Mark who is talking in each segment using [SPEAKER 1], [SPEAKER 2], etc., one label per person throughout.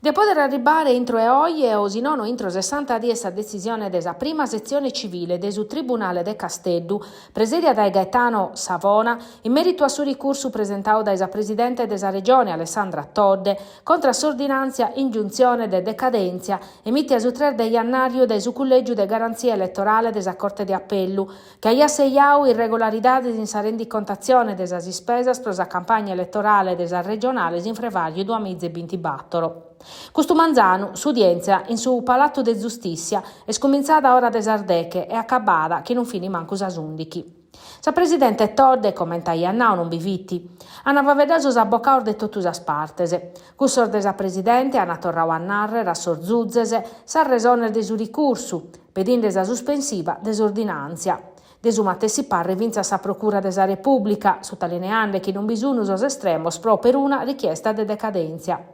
[SPEAKER 1] Ne poter arrivare intro e oggi o se non intro 60 dies a decisione della prima sezione civile del Tribunale de Casteddu, presiedia da Gaetano Savona, in merito a suo ricorso presentato dalla Presidente della Regione Alessandra Todde contro s'ordinanza ingiunzione de decadenzia emite su 3 di gennaio del su collegio de garanzia elettorale della Corte di Appello, che ha asseiato irregolarità in sa rendicontazione della spesa per la campagna elettorale della regionale in frevaglio 2024. Questo manzano, s'udienza in su Palazzo de Giustizia, è scominciata ora des Ardeche e accabata che non fini manco s'asundichi. Sa Presidente Todde commenta Iannao non bivitti. Anava vedaso s'abbocaur de totus partese. Cussor de sa Presidente Anna torrau a narrere a sorzuzzese sa resone de su ricursu, pedinde sa sospensiva desordinanzia. Desumate si parre vinza sa Procura della Repubblica, sottolineando che non bisogna usos estremos pro per una richiesta de decadenzia.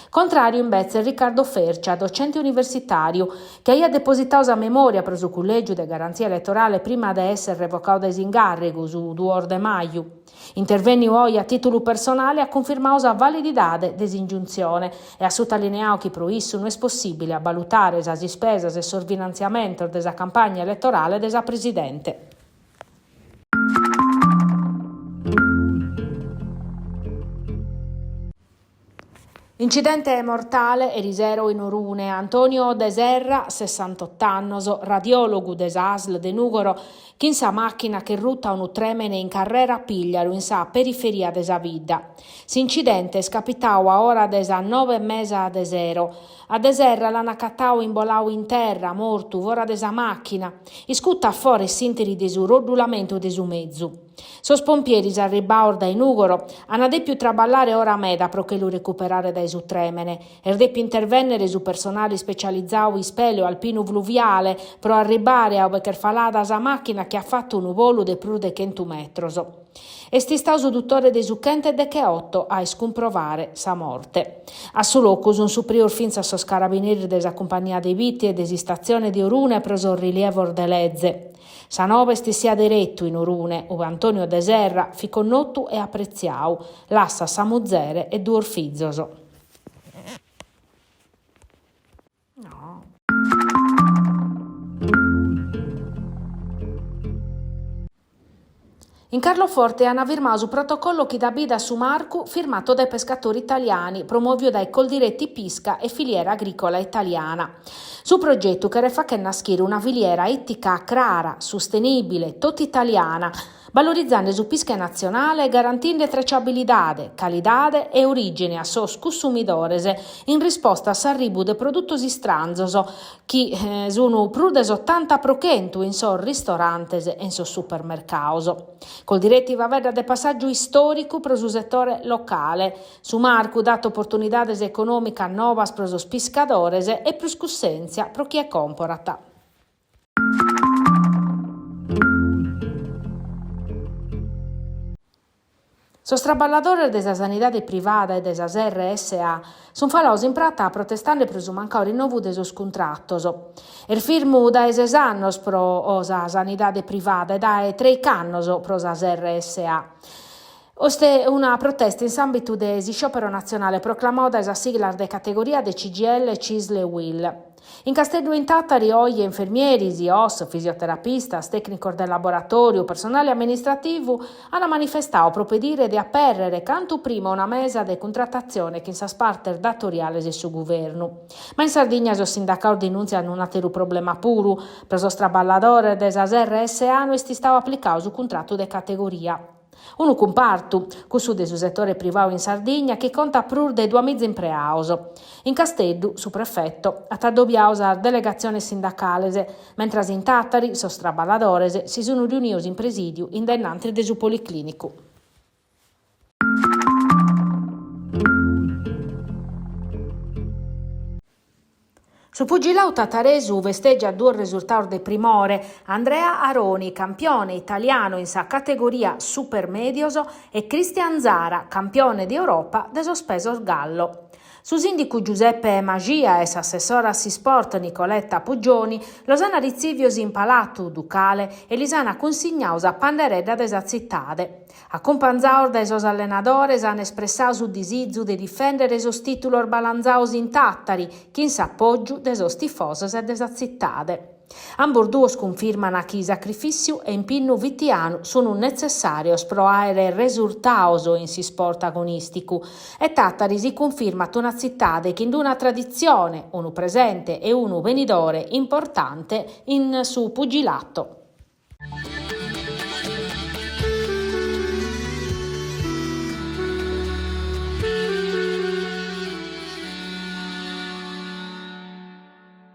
[SPEAKER 1] Contrario invece Riccardo Fercia, docente universitario, che ha depositato a memoria per su collegio de garanzia elettorale prima di essere revocato da ingarrigo su 2 de maio. Intervenne oggi a titolo personale a confermare la validità dell'ingiunzione e a sottolineare che pro isso non è possibile valutare le spese e sorfinanziamento della campagna elettorale della Presidente. Incidente mortale erisero in Orune. Antonio De Serra, 68 anni, radiologo des ASL de Nugoro, che in sa macchina che rutta un tremene in carrera pigliaro in sa periferia desa vida. S'incidente è scapitau a ora desa 9:30 de zero. A De Serra l'hanno accattau imbolau in terra, morto, vora desa macchina. Iscutta fuori sinteri de su rodulamento de su mezzu. Sos pompieri arribaur dai Nugoro hanno depiu traballare ora meda pro che lo recuperare dai su tremene e depiu intervennere su personale specializzato in speleo alpino fluviale pro arribare a becher sa macchina che ha fatto un volo de più de 100 metros. Esti stato dottore de su chente de che 8 a scomprovare sa morte. A su locus un superior finza sos carabinieri desa compagnia dei vitti e desistazione di Orune preso rilievo de lezze. Sa nove sia diretto in Orune, ove Antonio De Serra fi connottu e apprezziau, lassa sa muzzere e 2 orfizzoso. No. In Carloforte hanno firmato un protocollo che dà bida su Marcu firmato dai pescatori italiani, promuovio dai Coldiretti Pisca e Filiera Agricola Italiana. Su progetto che fa che nascere una filiera ittica crara, sostenibile, tutta italiana, valorizzando su pisca nazionale e garantendo tracciabilità, qualità e origine a sos consumidores in risposta all'arrivo de prodotti stranzos che sono più di 80% in sos ristorantes e in sos supermercados. Col direttiva veda de passaggio storico per il settore locale. Su Marcu dato opportunità economica novas per os pescadores e plus cussenzia pro chi è comporata. Sos traballadores della sanità privata e della RSA sono falosi in prata protestando per su mancare rinnovo de sos contrattos. Firmu da 6 anni pro sa sanità privata e da 3 anni pro sa RSA. Oste una protesta in ambito de sciopero nazionale proclamata da sigla de categoria de CGL, CISL e UIL. In Casteddu in Tattari oggi infermieri, OS, fisioterapistas, tecnici del laboratorio, personale amministrativo hanno manifestato pro pedire di apperrere canto prima una mesa de contrattazione che in sa parte datoriale del suo governo. Ma in Sardegna i sindacati denunziano un altro problema puro, per sos traballadores desa RSA non è stato applicato su contratto de categoria. Uno comparto, questo del settore privato in Sardegna, che conta più di 2.000 impreaos. In Casteddu, su prefetto, ha addobbiato la delegazione sindacale, mentre in Tattari, sos traballadores, si sono riuniti in presidio in denantre del policlinico. Su pugilato tattaresu vesteggia 2 risultati di primore Andrea Aroni, campione italiano in sa categoria supermedios, e Cristian Zara, campione d'Europa de sospeso gallo. Su sindicu Giuseppe Magia e assessora si sport Nicoletta Puggioni, Losana Rizzivios in Palatu Ducale e Lisana consignaus a panderedda desa zittade. Accompagnaus dai sos allenadores han espressato su disizu di difendere sos titolor balanzaus in tattari, chi in s'appoggiu de sos tifosos e desa zittade. Ambos duos confermano che i sacrifici e impegno vittiano sono necessari pro avere risultados in si sport agonistico e Tattari si conferma una città che in una tradizione, uno presente e uno venidore importante in su pugilato.